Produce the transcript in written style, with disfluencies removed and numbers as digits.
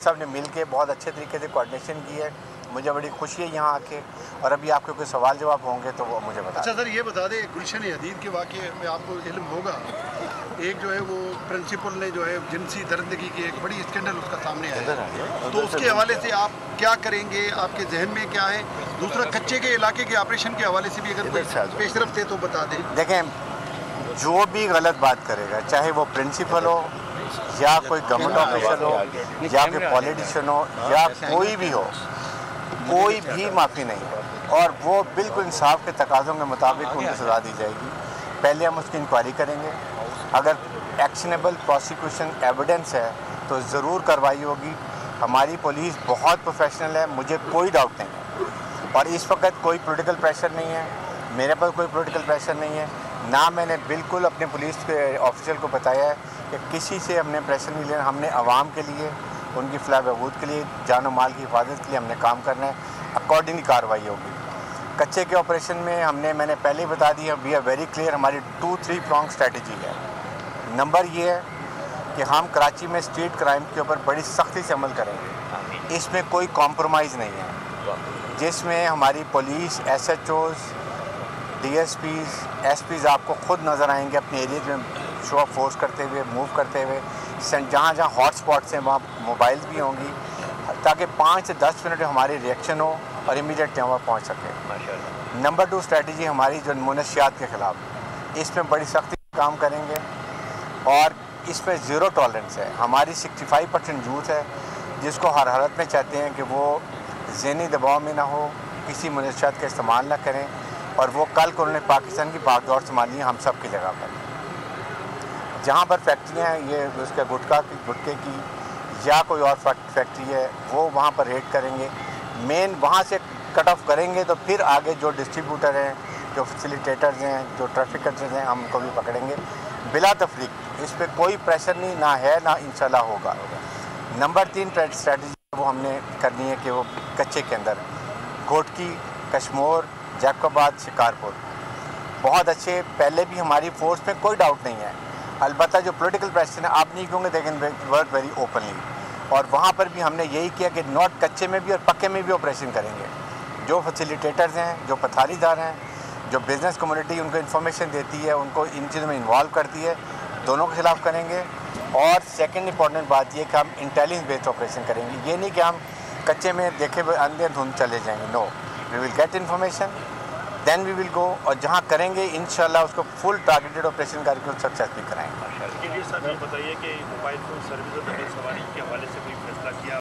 साहब ने मिल के बहुत अच्छे तरीके से कोऑर्डिनेशन की है। मुझे बड़ी खुशी है यहाँ आके, और अभी आपके कोई सवाल जवाब होंगे तो वो मुझे बता। अच्छा सर, ये बता दें, गुलशन हदीद के वाक़े में आपको इल्म होगा, एक जो है वो प्रिंसिपल ने जो है जिनसी दरिंदगी की एक बड़ी स्कैंडल उसका सामने आया, तो उसके हवाले से आप क्या करेंगे, आपके जहन में क्या है? दूसरा, कच्चे के इलाके के ऑपरेशन के हवाले से भी अगर कोई पेशरफ्त है तो बता दें। देखें, जो भी गलत बात करेगा, चाहे वो प्रिंसिपल हो या कोई गवर्नमेंट ऑफिसर हो या फिर पॉलिटिशियन हो या कोई भी हो, कोई भी माफ़ी नहीं है, और वो बिल्कुल इंसाफ के तकाज़ों के मुताबिक उनको सज़ा दी जाएगी। पहले हम उसकी इंक्वायरी करेंगे, अगर एक्शनेबल प्रोसिक्यूशन एविडेंस है तो ज़रूर कार्रवाई होगी। हमारी पुलिस बहुत प्रोफेशनल है, मुझे कोई डाउट नहीं है, और इस वक्त कोई पॉलिटिकल प्रेशर नहीं है, मेरे पर कोई पॉलिटिकल प्रेशर नहीं है, ना मैंने बिल्कुल अपने पुलिस के ऑफिसर को बताया है कि किसी से हमने प्रेशर नहीं लिया। हमने आवाम के लिए, उनकी फलाह बहबूद के लिए, जान और माल की हिफाजत के लिए हमने काम करना है, अकॉर्डिंगली कार्रवाई होगी। कच्चे के ऑपरेशन में मैंने पहले ही बता दिया, वी आर वेरी क्लियर, हमारी 2-3 प्रॉन्ग स्ट्रेटजी है। नंबर ये है कि हम कराची में स्ट्रीट क्राइम के ऊपर बड़ी सख्ती से अमल करेंगे, इसमें कोई कॉम्प्रोमाइज़ नहीं है, जिसमें हमारी पुलिस, SHOs, DSPs, SPs आपको खुद नज़र आएंगे अपने एरिया में शो ऑफ फोर्स करते हुए, मूव करते हुए। जहाँ जहाँ हॉट स्पॉट्स हैं वहाँ मोबाइल्स भी होंगी, ताकि 5 से 10 मिनट में हमारी रिएक्शन हो और इमीडिएट वहाँ पहुँच सके। नंबर 2 स्ट्रेटजी हमारी जो मुनशियात के ख़िलाफ़, इसमें बड़ी सख्ती से काम करेंगे, और इसमें ज़ीरो टॉलरेंस है। हमारी 65% यूथ है जिसको हर हालत में चाहते हैं कि वो ज़हनी दबाव में ना हो, किसी मुनशियात का इस्तेमाल ना करें, और वो कल को उन्होंने पाकिस्तान की बागडोर संभाली है हम सब की जगह पर। जहाँ पर फैक्ट्रियाँ हैं, ये उसके गुटके की या कोई और फैक्ट्री है, वो वहाँ पर रेड करेंगे। मेन वहाँ से कट ऑफ करेंगे तो फिर आगे जो डिस्ट्रीब्यूटर हैं, जो फैसिलिटेटर्स हैं, जो ट्रैफिकर्स हैं, हम उनको भी पकड़ेंगे बिला तफरीक। इस पर कोई प्रेशर नहीं, ना है ना इंशाल्लाह होगा। नंबर 3 स्ट्रेटजी वो हमने करनी है कि वो कच्चे के अंदर घोटकी, कश्मोर, जैकोबाद, शिकारपुर बहुत अच्छे, पहले भी हमारी फोर्स में कोई डाउट नहीं है। अलबत्ता जो पॉलिटिकल प्रेशर है, आप नहीं कहोगे, लेकिन वर्क वेरी ओपनली, और वहाँ पर भी हमने यही किया कि नॉट कच्चे में भी और पक्के में भी ऑपरेशन करेंगे। जो फैसिलिटेटर्स हैं, जो पथारीदार हैं, जो बिज़नेस कम्युनिटी उनको इन्फॉर्मेशन देती है, उनको इन चीज़ों में इन्वॉल्व करती है, दोनों के खिलाफ करेंगे। और सेकेंड इंपॉर्टेंट बात ये कि हम इंटेलिजेंस बेस्ड ऑपरेशन करेंगे। ये नहीं कि हम कच्चे में देखे हुए अंधे धुंध चले जाएंगे, no, we will get information, then we will go, और जहाँ करेंगे इंशाल्लाह उसको फुल टारगेटेड ऑपरेशन करके सक्सेस भी कराएंगे। सर ये बताइए कि मोबाइल फोन सर्विस और डबल सवारी के हवाले से कोई फैसला किया?